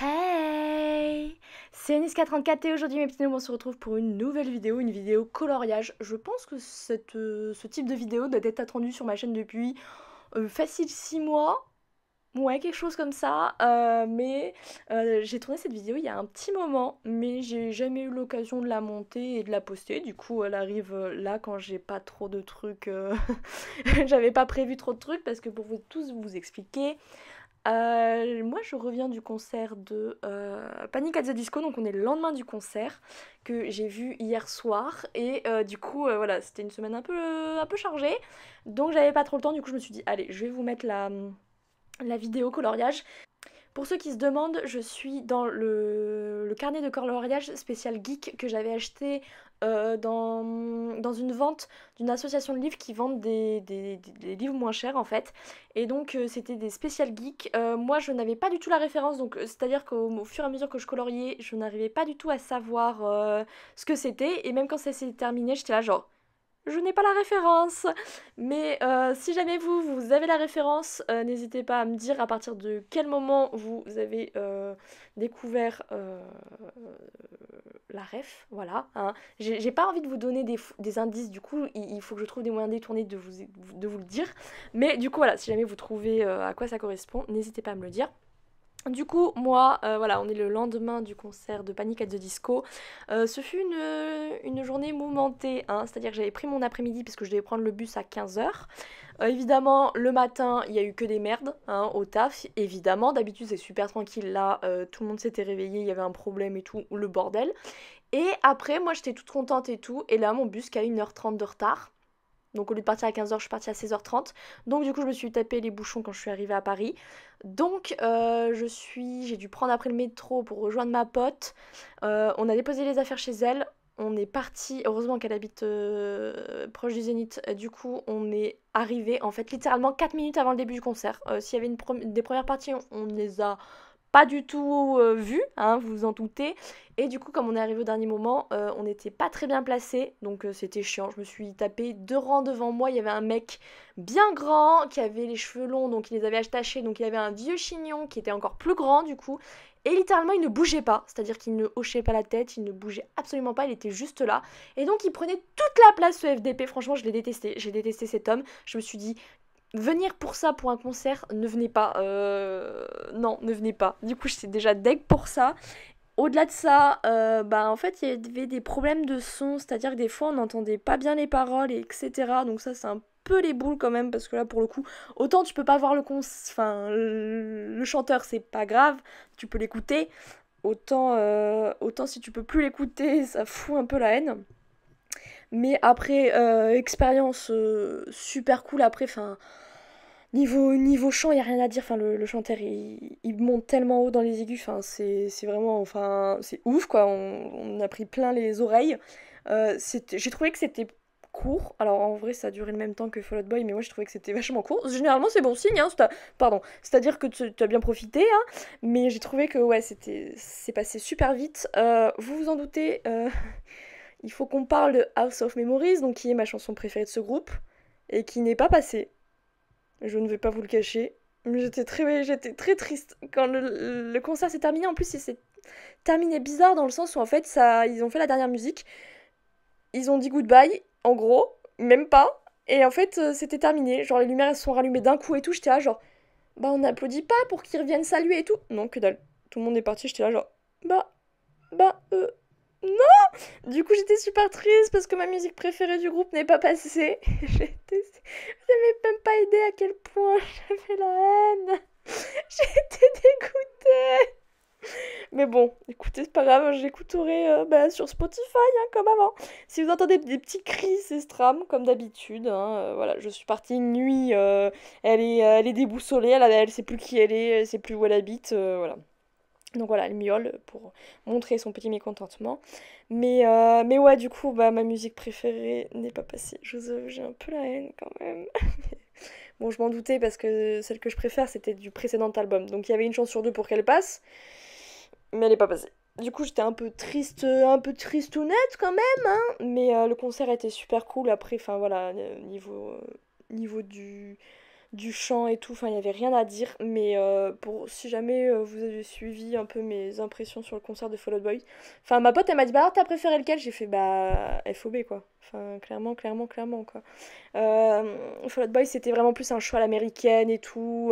Hey, c'est Niska34 et aujourd'hui mes petits noobs on se retrouve pour une nouvelle vidéo, une vidéo coloriage. Je pense que ce type de vidéo doit être attendu sur ma chaîne depuis facile 6 mois. Ouais, quelque chose comme ça. Mais j'ai tourné cette vidéo il y a un petit moment, mais j'ai jamais eu l'occasion de la monter et de la poster. Du coup, elle arrive là quand j'ai pas trop de trucs. J'avais pas prévu trop de trucs parce que pour vous tous vous expliquer. Moi, je reviens du concert de Panic at the Disco, donc on est le lendemain du concert que j'ai vu hier soir. Et du coup, voilà, c'était une semaine un peu chargée, donc j'avais pas trop le temps. Du coup, je me suis dit, allez, je vais vous mettre la vidéo coloriage. Pour ceux qui se demandent, je suis dans le carnet de coloriage spécial geek que j'avais acheté dans une vente d'une association de livres qui vendent des livres moins chers en fait. Et donc c'était des spécial geeks. Moi je n'avais pas du tout la référence, donc c'est-à-dire qu'au fur et à mesure que je coloriais, je n'arrivais pas du tout à savoir ce que c'était. Et même quand ça s'est terminé, j'étais là genre je n'ai pas la référence, mais si jamais vous avez la référence, n'hésitez pas à me dire à partir de quel moment vous avez découvert la ref, voilà. Hein. J'ai pas envie de vous donner des indices, du coup il faut que je trouve des moyens détournés de vous le dire. Mais du coup voilà, si jamais vous trouvez à quoi ça correspond, n'hésitez pas à me le dire. Du coup, moi, voilà, on est le lendemain du concert de Panic at the Disco. Ce fut une journée mouvementée, hein, c'est-à-dire que j'avais pris mon après-midi parce que je devais prendre le bus à 15h. Évidemment, le matin, il y a eu que des merdes hein, au taf, évidemment. D'habitude, c'est super tranquille, là, tout le monde s'était réveillé, il y avait un problème et tout, le bordel. Et après, moi, j'étais toute contente et tout, et là, mon bus qui a 1h30 de retard. Donc au lieu de partir à 15h, je suis partie à 16h30. Donc du coup, je me suis tapé les bouchons quand je suis arrivée à Paris. Donc j'ai dû prendre après le métro pour rejoindre ma pote. On a déposé les affaires chez elle. On est parti, heureusement qu'elle habite proche du Zénith. Du coup, on est arrivé en fait littéralement 4 minutes avant le début du concert. S'il y avait des premières parties, on les a pas du tout vu, hein, vous vous en doutez. Et du coup, comme on est arrivé au dernier moment, on n'était pas très bien placé, donc c'était chiant. Je me suis tapé 2 rangs devant moi. Il y avait un mec bien grand qui avait les cheveux longs, donc il les avait attachés. Donc il avait un vieux chignon qui était encore plus grand du coup. Et littéralement, il ne bougeait pas, c'est-à-dire qu'il ne hochait pas la tête, il ne bougeait absolument pas, il était juste là. Et donc il prenait toute la place ce FDP. Franchement, je l'ai détesté. J'ai détesté cet homme. Je me suis dit, venir pour ça, pour un concert, ne venez pas. Non, ne venez pas. Du coup, j'étais déjà deg pour ça. Au-delà de ça, bah en fait, il y avait des problèmes de son, c'est-à-dire que des fois, on n'entendait pas bien les paroles, etc. Donc ça, c'est un peu les boules quand même, parce que là, pour le coup, autant tu peux pas voir enfin, le chanteur, c'est pas grave, tu peux l'écouter. Autant si tu peux plus l'écouter, ça fout un peu la haine. Mais après, expérience super cool. Après, enfin, niveau chant, il n'y a rien à dire. Enfin, le chanteur, il monte tellement haut dans les aigus. Enfin, c'est vraiment. Enfin, c'est ouf, quoi. On a pris plein les oreilles. J'ai trouvé que c'était court. Alors, en vrai, ça a duré le même temps que Fall Out Boy, mais moi, j'ai trouvé que c'était vachement court. Généralement, c'est bon signe, hein. Pardon. C'est-à-dire que tu as bien profité, hein. Mais j'ai trouvé que, ouais, c'est passé super vite. Vous vous en doutez, il faut qu'on parle de House of Memories, donc qui est ma chanson préférée de ce groupe, et qui n'est pas passée. Je ne vais pas vous le cacher. Mais j'étais très triste quand le concert s'est terminé. En plus, il s'est terminé bizarre dans le sens où en fait, ils ont fait la dernière musique, ils ont dit goodbye, en gros, même pas. Et en fait, c'était terminé. Genre, les lumières elles se sont rallumées d'un coup et tout. J'étais là, genre, bah, on n'applaudit pas pour qu'ils reviennent saluer et tout. Non, que dalle. Tout le monde est parti. J'étais là, genre, bah, bah. Du coup, j'étais super triste parce que ma musique préférée du groupe n'est pas passée. J'avais même pas idée à quel point j'avais la haine. J'étais dégoûtée. Mais bon, écoutez, c'est pas grave, j'écouterai sur Spotify, hein, comme avant. Si vous entendez des petits cris, c'est Stram, comme d'habitude. Hein, voilà, je suis partie une nuit, elle est déboussolée, elle sait plus qui elle sait plus où elle habite, voilà. Donc voilà, elle miaule pour montrer son petit mécontentement. Mais ouais, du coup, bah, ma musique préférée n'est pas passée. Je vous avoue, j'ai un peu la haine quand même. Bon, je m'en doutais parce que celle que je préfère, c'était du précédent album. Donc il y avait une chance sur deux pour qu'elle passe, mais elle n'est pas passée. Du coup, j'étais un peu tristounette quand même, hein. Mais le concert était super cool. Après, enfin voilà, niveau du chant et tout, enfin il n'y avait rien à dire, mais si jamais vous avez suivi un peu mes impressions sur le concert de Fall Out Boy, enfin ma pote elle m'a dit bah alors t'as préféré lequel? J'ai fait bah FOB quoi, enfin clairement quoi. Fall Out Boy c'était vraiment plus un show à l'américaine et tout,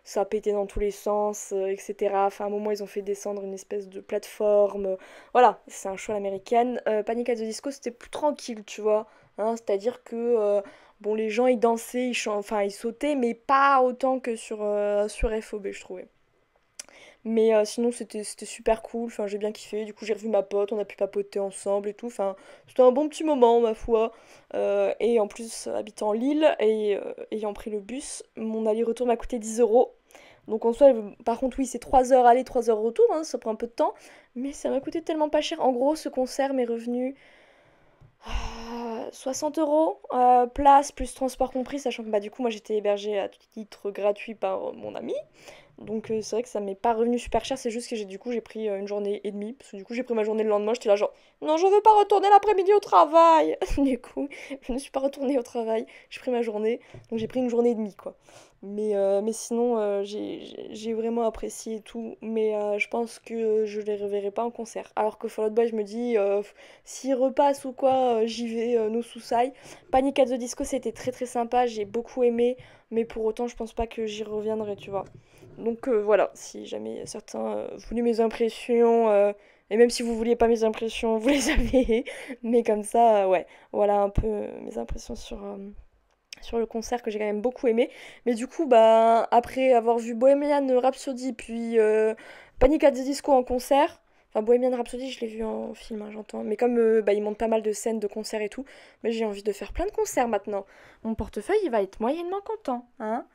ça pétait dans tous les sens, etc. Enfin à un moment ils ont fait descendre une espèce de plateforme, voilà, c'est un show à l'américaine. Panic at the Disco c'était plus tranquille tu vois, hein, c'est-à-dire que bon, les gens ils dansaient, enfin ils sautaient, mais pas autant que sur FOB, je trouvais. Mais sinon c'était super cool, enfin j'ai bien kiffé, du coup j'ai revu ma pote, on a pu papoter ensemble et tout, enfin c'était un bon petit moment ma foi. Et en plus habitant Lille et ayant pris le bus, mon aller-retour m'a coûté 10 euros. Donc en soi, par contre oui c'est 3 heures aller, 3 heures retour, hein, ça prend un peu de temps, mais ça m'a coûté tellement pas cher. En gros ce concert m'est revenu 60 euros, place plus transport compris, sachant que bah, du coup, moi j'étais hébergée à titre gratuit par mon ami. Donc c'est vrai que ça m'est pas revenu super cher, c'est juste que du coup j'ai pris une journée et demie. Parce que du coup j'ai pris ma journée le lendemain, j'étais là genre non, je veux pas retourner l'après-midi au travail. Du coup, je ne suis pas retournée au travail, j'ai pris ma journée, donc j'ai pris une journée et demie quoi. Mais sinon, j'ai vraiment apprécié et tout. Mais je pense que je les reverrai pas en concert. Alors que Fall Out Boy, je me dis, s'ils repassent ou quoi, j'y vais, no Susai. Panic at the Disco, c'était très très sympa, j'ai beaucoup aimé. Mais pour autant, je pense pas que j'y reviendrai, tu vois. Donc voilà, si jamais certains voulaient mes impressions, et même si vous vouliez pas mes impressions, vous les avez. Mais comme ça, ouais, voilà un peu mes impressions sur le concert que j'ai quand même beaucoup aimé. Mais du coup, bah, après avoir vu Bohemian Rhapsody puis Panic at the Disco en concert, enfin Bohemian Rhapsody, je l'ai vu en film, hein, j'entends. Mais comme bah, ils montent pas mal de scènes de concerts et tout, mais j'ai envie de faire plein de concerts maintenant. Mon portefeuille, il va être moyennement content, hein.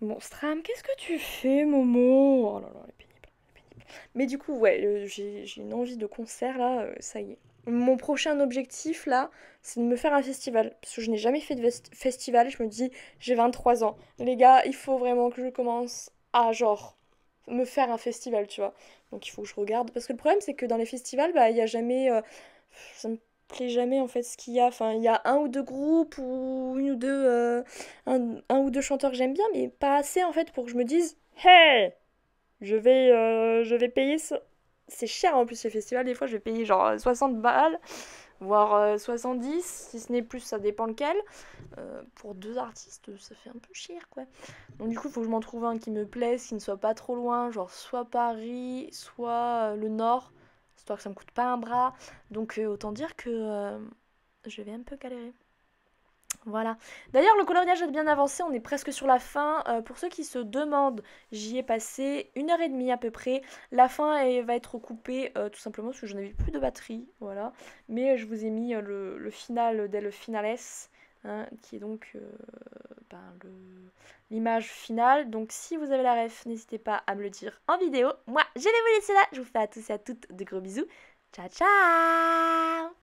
Bon, Stram, qu'est-ce que tu fais, Momo? Oh là là, elle est pénible, elle est pénible. Mais du coup, ouais, j'ai une envie de concert là, ça y est. Mon prochain objectif là, c'est de me faire un festival. Parce que je n'ai jamais fait de festival. Je me dis, j'ai 23 ans. Les gars, il faut vraiment que je commence à genre me faire un festival, tu vois. Donc il faut que je regarde. Parce que le problème, c'est que dans les festivals, bah, il y a jamais. Ça me plaît jamais en fait ce qu'il y a. Enfin, il y a un ou deux groupes ou une ou deux. Un ou deux chanteurs que j'aime bien, mais pas assez en fait pour que je me dise, hey! Je vais payer ça. C'est cher en plus les festivals, des fois je vais payer genre 60 balles, voire 70, si ce n'est plus, ça dépend lequel. Pour deux artistes, ça fait un peu cher quoi. Donc du coup, il faut que je m'en trouve un qui me plaise, qui ne soit pas trop loin, genre soit Paris, soit le Nord, histoire que ça me coûte pas un bras. Donc autant dire que je vais un peu galérer. Voilà. D'ailleurs, le coloriage est bien avancé, on est presque sur la fin. Pour ceux qui se demandent, j'y ai passé 1 heure et demie à peu près. La fin va être coupée tout simplement parce que je n'avais plus de batterie. Voilà. Mais je vous ai mis le final dès le finales, hein, qui est donc ben, l'image finale. Donc si vous avez la ref, n'hésitez pas à me le dire en vidéo. Moi, je vais vous laisser là. Je vous fais à tous et à toutes de gros bisous. Ciao, ciao!